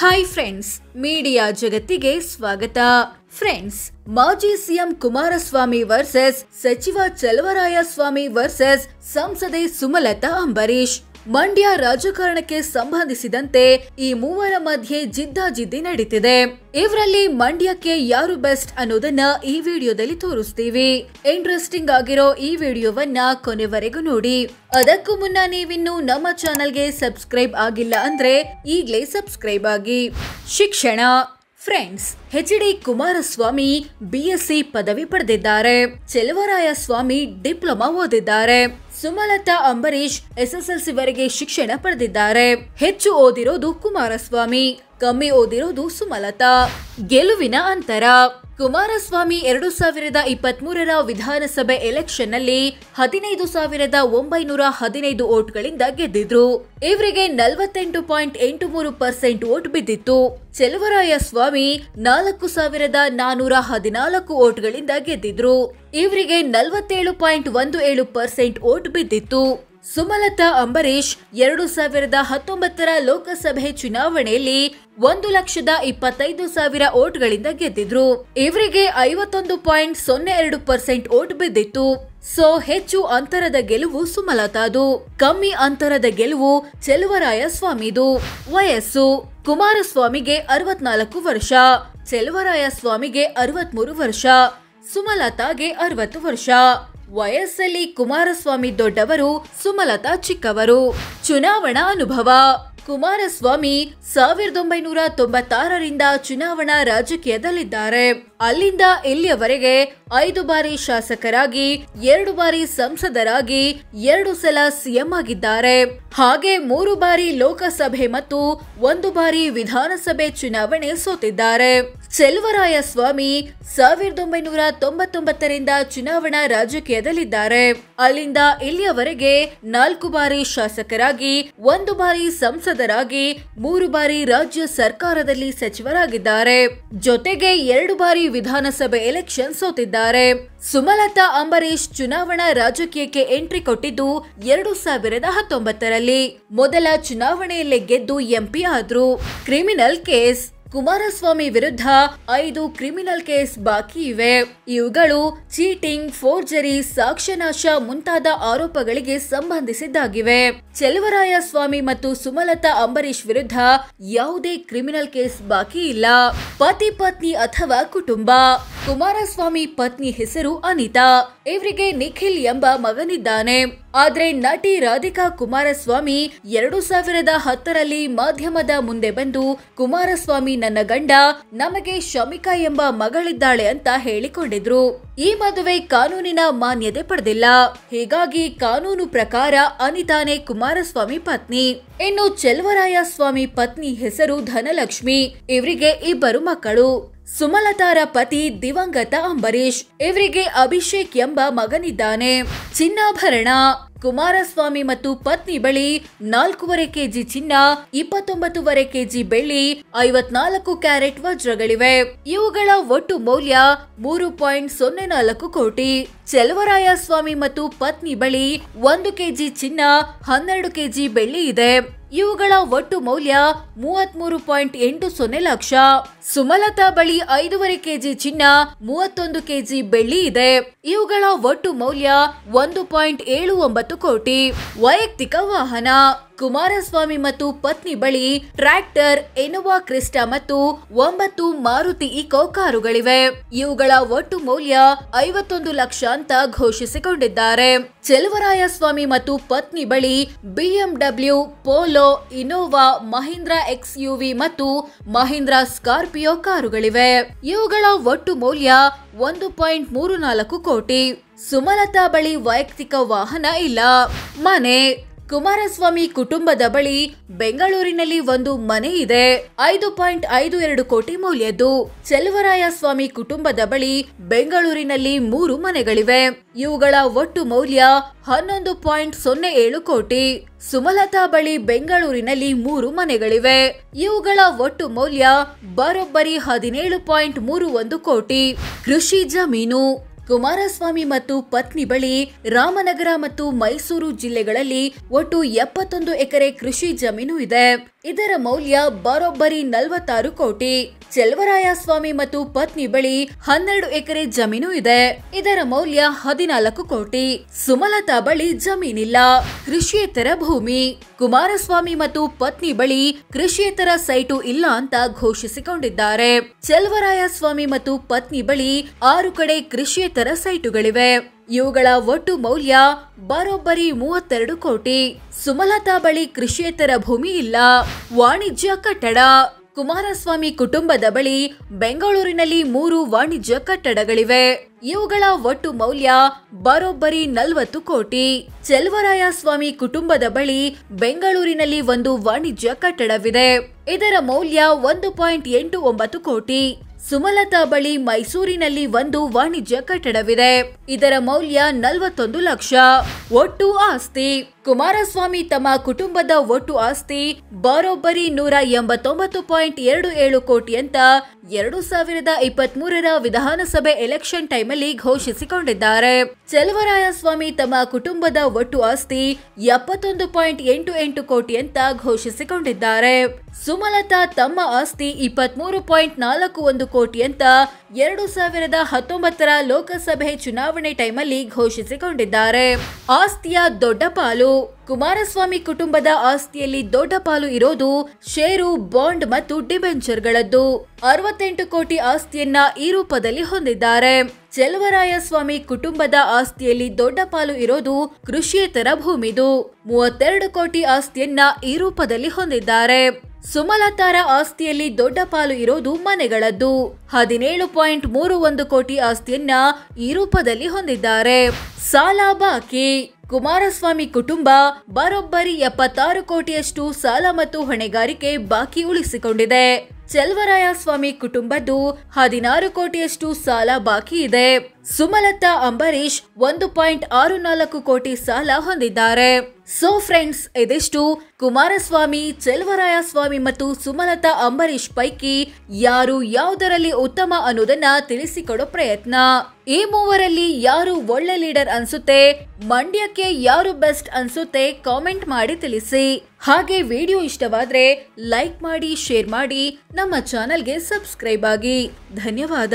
Hi friends, media ಜಗತ್ತಿಗೆ ಸ್ವಾಗತ. Friends, ಮಾಜಿ ಸಿಎಂ ಕುಮಾರಸ್ವಾಮಿ ವರ್ಸಸ್ ಸಚಿವ ಚಲುವರಾಯಸ್ವಾಮಿ ವರ್ಸಸ್ ಸಂಸದೆ ಸುಮಲತಾ ಅಂಬರೀಶ್. ಮಂಡ್ಯ ರಾಜಕಾರಣಕ್ಕೆ ಸಂಬಂಧಿಸಿದಂತೆ ಈ ಮೂವರ ಮಧ್ಯೆ ಜಿದ್ದಾಜಿದ್ದಿ ನಡೀತಿದೆ. ಇವರಲ್ಲಿ ಮಂಡ್ಯಕ್ಕೆ ಯಾರು ಬೆಸ್ಟ್ ಅನ್ನೋದನ್ನ ಈ ವಿಡಿಯೋದಲ್ಲಿ ತೋರಿಸ್ತೀವಿ. ಇಂಟ್ರೆಸ್ಟಿಂಗ್ ಆಗಿರೋ ಈ ವಿಡಿಯೋವನ್ನ ಕೊನೆವರೆಗೂ ನೋಡಿ. ಅದಕ್ಕೂ ಮುನ್ನ ನೀವಿನ್ನು ನಮ್ಮ ಚಾನೆಲ್ಗೆ ಸಬ್ಸ್ಕ್ರೈಬ್ ಆಗಿಲ್ಲ ಅಂದ್ರೆ ಈಗಲೇ ಸಬ್ಸ್ಕ್ರೈಬ್ ಆಗಿ. ಶಿಕ್ಷಣ. Friends, H D. ಕುಮಾರಸ್ವಾಮಿ BSc ಪದವಿ ಪಡೆದಿದ್ದಾರೆ. ಚಲುವರಾಯಸ್ವಾಮಿ ಡಿಪ್ಲೊಮಾ ಓದಿದ್ದಾರೆ. ಸುಮಲತಾ ಅಂಬರೀಶ್ SSLC ವರೆಗೆ ಶಿಕ್ಷಣ ಪಡೆದಿದ್ದಾರೆ. ಹೆಚ್ಚು ಓದಿರೋದು ಕುಮಾರಸ್ವಾಮಿ, ಕಮ್ಮಿ ಓದಿರೋದು ಸುಮಲತಾ. ಗೆಲುವಿನ ಅಂತರ. ಕುಮಾರಸ್ವಾಮಿ 2023ರ ವಿಧಾನಸಭೆ ಎಲೆಕ್ಷನ್ ನಲ್ಲಿ 15,915 ವೋಟ್ಗಳಿಂದ ಗೆದ್ದಿದ್ರು. ಇವರಿಗೆ 48.83% ವೋಟ್ ಬಿದ್ದಿತ್ತು. ಚಲುವರಾಯಸ್ವಾಮಿ 4,414 ವೋಟ್ಗಳಿಂದ ಗೆದ್ದಿದ್ರು. ಇವರಿಗೆ 47.17% ವೋಟ್ ಬಿದ್ದಿತ್ತು. ಸುಮಲತಾ ಅಂಬರೀಶ್ 2019ರ ಲೋಕಸಭೆ ಚುನಾವಣೆಯಲ್ಲಿ 1,25,000 ವೋಟ್ಗಳಿಂದ ಗೆದ್ದಿದ್ರು. ಇವರಿಗೆ 51.02% ವೋಟ್ ಬಿದ್ದಿತ್ತು. ಸೊ ಹೆಚ್ಚು ಅಂತರದ ಗೆಲುವು ಸುಮಲತಾದು, ಕಮ್ಮಿ ಅಂತರದ ಗೆಲುವು ಚಲುವರಾಯಸ್ವಾಮಿದು. ವಯಸ್ಸು. ಕುಮಾರಸ್ವಾಮಿಗೆ 64 ವರ್ಷ, ಚಲುವರಾಯಸ್ವಾಮಿಗೆ 63 ವರ್ಷ, ಸುಮಲತಾಗೆ 60 ವರ್ಷ. ವಯಸ್ಸಲ್ಲಿ ಕುಮಾರಸ್ವಾಮಿ ದೊಡ್ಡವರು, ಸುಮಲತಾ ಚಿಕ್ಕವರು. ಚುನಾವಣಾ ಅನುಭವ. ಕುಮಾರಸ್ವಾಮಿ 1996ರಿಂದ ಚುನಾವಣಾ ರಾಜಕೀಯದಲ್ಲಿದ್ದಾರೆ. ಅಲ್ಲಿಂದ ಇಲ್ಲಿಯವರೆಗೆ 5 ಬಾರಿ ಶಾಸಕರಾಗಿ, 2 ಬಾರಿ ಸಂಸದರಾಗಿ, 2 ಸಲ ಸಿಎಂ ಆಗಿದ್ದಾರೆ. ಹಾಗೆ 3 ಬಾರಿ ಲೋಕಸಭೆ ಮತ್ತು 1 ಬಾರಿ ವಿಧಾನಸಭೆ ಚುನಾವಣೆ ಸೋತಿದ್ದಾರೆ. ಚಲುವರಾಯಸ್ವಾಮಿ 1999ರಿಂದ ಚುನಾವಣಾ ರಾಜಕೀಯದಲ್ಲಿದ್ದಾರೆ. ಅಲ್ಲಿಂದ ಇಲ್ಲಿಯವರೆಗೆ 4 ಬಾರಿ ಶಾಸಕರಾಗಿ, 1 ಬಾರಿ ಸಂಸದರಾಗಿ, 3 ಬಾರಿ ರಾಜ್ಯ ಸರ್ಕಾರದಲ್ಲಿ ಸಚಿವರಾಗಿದ್ದಾರೆ. ಜೊತೆಗೆ 2 ಬಾರಿ ವಿಧಾನಸಭೆ ಎಲೆಕ್ಷನ್ ಸೋತಿದ್ದಾರೆ. ಸುಮಲತಾ ಅಂಬರೀಶ್ ಚುನಾವಣಾ ರಾಜಕೀಯಕ್ಕೆ ಎಂಟ್ರಿ ಕೊಟ್ಟಿದ್ದು 2019ರಲ್ಲಿ. ಮೊದಲ ಚುನಾವಣೆಯಲ್ಲೇ ಗೆದ್ದು MP ಆದ್ರು. Criminal case. ಕುಮಾರಸ್ವಾಮಿ ವಿರುದ್ಧ 5 ಕ್ರಿಮಿನಲ್ ಕೇಸ್ ಬಾಕಿ ಇವೆ. ಇವುಗಳು ಚೀಟಿಂಗ್, ಫೋರ್ಜರಿ, ಸಾಕ್ಷ್ಯನಾಶ ಮುಂತಾದ ಆರೋಪಗಳಿಗೆ ಸಂಬಂಧಿಸಿದ್ದಾಗಿವೆ. ಚಲುವರಾಯಸ್ವಾಮಿ ಮತ್ತು ಸುಮಲತಾ ಅಂಬರೀಶ್ ವಿರುದ್ಧ ಯಾವುದೇ ಕ್ರಿಮಿನಲ್ ಕೇಸ್ ಬಾಕಿ ಇಲ್ಲ. ಪತಿ ಪತ್ನಿ ಅಥವಾ ಕುಟುಂಬ. ಕುಮಾರಸ್ವಾಮಿ ಪತ್ನಿ ಹೆಸರು ಅನಿತಾ. ಇವರಿಗೆ ನಿಖಿಲ್ ಎಂಬ ಮಗನಿದ್ದಾನೆ. ಆದ್ರೆ ನಟಿ ರಾಧಿಕಾ ಕುಮಾರಸ್ವಾಮಿ 2010ರಲ್ಲಿ ಮಾಧ್ಯಮದ ಮುಂದೆ ಬಂದು ಕುಮಾರಸ್ವಾಮಿ ನನ್ನ ಗಂಡ, ನಮಗೆ ಶಮಿಕಾ ಎಂಬ ಮಗಳಿದ್ದಾಳೆ ಅಂತ ಹೇಳಿಕೊಂಡಿದ್ರು. ಈ ಮದುವೆ ಕಾನೂನಿನ ಮಾನ್ಯತೆ ಪಡೆದಿಲ್ಲ. ಹೀಗಾಗಿ ಕಾನೂನು ಪ್ರಕಾರ ಅನಿತಾನೇ ಕುಮಾರಸ್ವಾಮಿ ಪತ್ನಿ. ಇನ್ನು ಚಲುವರಾಯಸ್ವಾಮಿ ಪತ್ನಿ ಹೆಸರು ಧನಲಕ್ಷ್ಮಿ. ಇವರಿಗೆ 2 ಮಕ್ಕಳು. ಸುಮಲತಾರ ಪತಿ ದಿವಂಗತ ಅಂಬರೀಶ್. ಇವರಿಗೆ ಅಭಿಷೇಕ್ ಎಂಬ ಮಗನಿದ್ದಾನೆ. ಚಿನ್ನಾಭರಣ. ಕುಮಾರಸ್ವಾಮಿ ಮತ್ತು ಪತ್ನಿ ಬಳಿ 4.5 kg ಚಿನ್ನ, 29.5 kg ಬೆಳ್ಳಿ, 54 ಕ್ಯಾರೆಟ್ ವಜ್ರಗಳಿವೆ. ಇವುಗಳ ಒಟ್ಟು ಮೌಲ್ಯ 3.04 ಕೋಟಿ. ಚಲುವರಾಯಸ್ವಾಮಿ ಮತ್ತು ಪತ್ನಿ ಬಳಿ 1 kg ಚಿನ್ನ, 12 kg ಬೆಳ್ಳಿ ಇದೆ. ಇವುಗಳ ಒಟ್ಟು ಮೌಲ್ಯ 33.80 ಲಕ್ಷ. ಸುಮಲತಾ ಬಳಿ 5.5 kg ಚಿನ್ನ, 31 kg ಬೆಳ್ಳಿ ಇದೆ. ಇವುಗಳ ಒಟ್ಟು ಮೌಲ್ಯ 1.79 ಕೋಟಿ. ವೈಯಕ್ತಿಕ ವಾಹನ. ಕುಮಾರಸ್ವಾಮಿ ಮತ್ತು ಪತ್ನಿ ಬಳಿ ಟ್ರ್ಯಾಕ್ಟರ್, ಇನೋವಾ ಕ್ರಿಸ್ಟಾ ಮತ್ತು 9 ಮಾರುತಿ ಇಕೋ ಕಾರುಗಳಿವೆ. ಇವುಗಳ ಒಟ್ಟು ಮೌಲ್ಯ 51 ಲಕ್ಷ ಅಂತ ಘೋಷಿಸಿಕೊಂಡಿದ್ದಾರೆ. ಚಲುವರಾಯಸ್ವಾಮಿ ಮತ್ತು ಪತ್ನಿ ಬಳಿ BMW, polo, Innova, Mahindra XUV ಮತ್ತು ಮಹೀಂದ್ರಾ ಸ್ಕಾರ್ಪಿಯೋ ಕಾರುಗಳಿವೆ. ಇವುಗಳ ಒಟ್ಟು ಮೌಲ್ಯ 1.34 ಕೋಟಿ. ಸುಮಲತಾ ಬಳಿ ವೈಯಕ್ತಿಕ ವಾಹನ ಇಲ್ಲ. ಮನೆ. ಕುಮಾರಸ್ವಾಮಿ ಕುಟುಂಬದ ಬಳಿ ಬೆಂಗಳೂರಿನಲ್ಲಿ ಒಂದು ಮನೆ ಇದೆ, 5.52 ಕೋಟಿ ಮೌಲ್ಯದ್ದು. ಚಲುವರಾಯಸ್ವಾಮಿ ಕುಟುಂಬದ ಬಳಿ ಬೆಂಗಳೂರಿನಲ್ಲಿ 3 ಮನೆಗಳಿವೆ. ಇವುಗಳ ಒಟ್ಟು ಮೌಲ್ಯ 11.07 ಕೋಟಿ. ಸುಮಲತಾ ಬಳಿ ಬೆಂಗಳೂರಿನಲ್ಲಿ 3 ಮನೆಗಳಿವೆ. ಇವುಗಳ ಒಟ್ಟು ಮೌಲ್ಯ ಬರೋಬ್ಬರಿ 17.31 ಕೋಟಿ. ಕೃಷಿ ಜಮೀನು. ಕುಮಾರಸ್ವಾಮಿ ಮತ್ತು ಪತ್ನಿ ಬಳಿ ರಾಮನಗರ ಮತ್ತು ಮೈಸೂರು ಜಿಲ್ಲೆಗಳಲ್ಲಿ ಒಟ್ಟು 71 ಎಕರೆ ಕೃಷಿ ಜಮೀನು ಇದೆ. ಇದರ ಮೌಲ್ಯ ಬರೋಬ್ಬರಿ 46 ಕೋಟಿ. ಚೆಲುವರಾಯಸ್ವಾಮಿ ಮತ್ತು ಪತ್ನಿ ಬಳಿ 12 ಎಕರೆ ಜಮೀನು ಇದೆ. ಇದರ ಮೌಲ್ಯ 14 ಕೋಟಿ. ಸುಮಲತಾ ಬಳಿ ಜಮೀನಿಲ್ಲ, ಕೃಷಿಯೇತರ ಭೂಮಿ. ಕುಮಾರಸ್ವಾಮಿ ಮತ್ತು ಪತ್ನಿ ಬಳಿ ಕೃಷಿಯೇತರ ಸೈಟು ಇಲ್ಲ ಅಂತ ಘೋಷಿಸಿಕೊಂಡಿದ್ದಾರೆ. ಚೆಲುವರಾಯಸ್ವಾಮಿ ಮತ್ತು ಪತ್ನಿ ಬಳಿ 6 ಕಡೆ ಕೃಷಿಯೇತರ ಸೈಟುಗಳಿವೆ. ಇವುಗಳ ಒಟ್ಟು ಮೌಲ್ಯ ಬರೋಬ್ಬರಿ 32 ಕೋಟಿ. ಸುಮಲತಾ ಬಳಿ ಕೃಷಿಯೇತರ ಭೂಮಿ ಇಲ್ಲ, ವಾಣಿಜ್ಯ ಕಟ್ಟಡ. ಕುಮಾರಸ್ವಾಮಿ ಕುಟುಂಬದ ಬಳಿ ಬೆಂಗಳೂರಿನಲ್ಲಿ 3 ವಾಣಿಜ್ಯ ಕಟ್ಟಡಗಳಿವೆ. ಇವುಗಳ ಒಟ್ಟು ಮೌಲ್ಯ ಬರೋಬ್ಬರಿ 40 ಕೋಟಿ. ಚೆಲುವರಾಯಸ್ವಾಮಿ ಕುಟುಂಬದ ಬಳಿ ಬೆಂಗಳೂರಿನಲ್ಲಿ 1 ವಾಣಿಜ್ಯ ಕಟ್ಟಡವಿದೆ. ಇದರ ಮೌಲ್ಯ 1.89 ಕೋಟಿ. ಸುಮಲತಾ ಬಳಿ ಮೈಸೂರಿನಲ್ಲಿ 1 ವಾಣಿಜ್ಯ ಕಟ್ಟಡವಿದೆ. ಇದರ ಮೌಲ್ಯ 41 ಲಕ್ಷ. ಒಟ್ಟು ಆಸ್ತಿ. ಕುಮಾರಸ್ವಾಮಿ ತಮ್ಮ ಕುಟುಂಬದ ಒಟ್ಟು ಆಸ್ತಿ ಬರೋಬ್ಬರಿ 189.27 ಕೋಟಿ ಅಂತ 2023ರ ವಿಧಾನಸಭೆ ಎಲೆಕ್ಷನ್ ಟೈಮಲ್ಲಿ ಘೋಷಿಸಿಕೊಂಡಿದ್ದಾರೆ. ಚೆಲುವರಾಯಸ್ವಾಮಿ ತಮ್ಮ ಕುಟುಂಬದ ಒಟ್ಟು ಆಸ್ತಿ 71.88 ಕೋಟಿ ಅಂತ ಘೋಷಿಸಿಕೊಂಡಿದ್ದಾರೆ. ಸುಮಲತಾ ತಮ್ಮ ಆಸ್ತಿ 23.41 ಕೋಟಿ ಅಂತ 2019ರ ಲೋಕಸಭೆ ಚುನಾವಣೆ ಟೈಮಲ್ಲಿ ಘೋಷಿಸಿಕೊಂಡಿದ್ದಾರೆ. ಆಸ್ತಿಯ ದೊಡ್ಡ ಪಾಲು. ಕುಮಾರಸ್ವಾಮಿ ಕುಟುಂಬದ ಆಸ್ತಿಯಲ್ಲಿ ದೊಡ್ಡ ಪಾಲು ಇರೋದು ಷೇರು, ಬಾಂಡ್ ಮತ್ತು ಡಿಬೆಂಚರ್ಗಳದ್ದು. 68 ಕೋಟಿ ಆಸ್ತಿಯನ್ನ ಈ ರೂಪದಲ್ಲಿ ಹೊಂದಿದ್ದಾರೆ. ಚೆಲುವರಾಯಸ್ವಾಮಿ ಕುಟುಂಬದ ಆಸ್ತಿಯಲ್ಲಿ ದೊಡ್ಡ ಪಾಲು ಇರೋದು ಕೃಷಿಯೇತರ ಭೂಮಿದು. 32 ಕೋಟಿ ಆಸ್ತಿಯನ್ನ ಈ ರೂಪದಲ್ಲಿ ಹೊಂದಿದ್ದಾರೆ. ಸುಮಲತಾರ ಆಸ್ತಿಯಲ್ಲಿ ದೊಡ್ಡ ಪಾಲು ಇರೋದು ಮನೆಗಳದ್ದು. 17.31 ಕೋಟಿ ಆಸ್ತಿಯನ್ನ ಈ ರೂಪದಲ್ಲಿ ಹೊಂದಿದ್ದಾರೆ. ಸಾಲ ಬಾಕಿ. ಕುಮಾರಸ್ವಾಮಿ ಕುಟುಂಬ ಬರೋಬ್ಬರಿ 76 ಕೋಟಿಯಷ್ಟು ಸಾಲ ಮತ್ತು ಹೊಣೆಗಾರಿಕೆ ಬಾಕಿ ಉಳಿಸಿಕೊಂಡಿದೆ. ಚೆಲುವರಾಯಸ್ವಾಮಿ ಕುಟುಂಬದ್ದು 16 ಕೋಟಿಯಷ್ಟು ಸಾಲ ಬಾಕಿ ಇದೆ. ಸುಮಲತಾ ಅಂಬರೀಶ್ 1.64 ಕೋಟಿ ಸಾಲ ಹೊಂದಿದ್ದಾರೆ. ಸೊ ಫ್ರೆಂಡ್ಸ್, ಇದಿಷ್ಟು ಕುಮಾರಸ್ವಾಮಿ, ಚೆಲುವರಾಯಸ್ವಾಮಿ ಮತ್ತು ಸುಮಲತಾ ಅಂಬರೀಶ್ ಪೈಕಿ ಯಾರು ಯಾವುದರಲ್ಲಿ ಉತ್ತಮ ಅನ್ನೋದನ್ನ ತಿಳಿಸಿಕೊಡೋ ಪ್ರಯತ್ನ. ಈ ಮೂವರಲ್ಲಿ ಯಾರು ಒಳ್ಳೆ ಲೀಡರ್ ಅನ್ಸುತ್ತೆ, ಮಂಡ್ಯಕ್ಕೆ ಯಾರು ಬೆಸ್ಟ್ ಅನ್ಸುತ್ತೆ ಕಾಮೆಂಟ್ ಮಾಡಿ ತಿಳಿಸಿ. ಹಾಗೆ ವಿಡಿಯೋ ಇಷ್ಟವಾದ್ರೆ ಲೈಕ್ ಮಾಡಿ, ಶೇರ್ ಮಾಡಿ, ನಮ್ಮ ಚಾನೆಲ್ಗೆ ಸಬ್ಸ್ಕ್ರೈಬ್ ಆಗಿ. ಧನ್ಯವಾದ.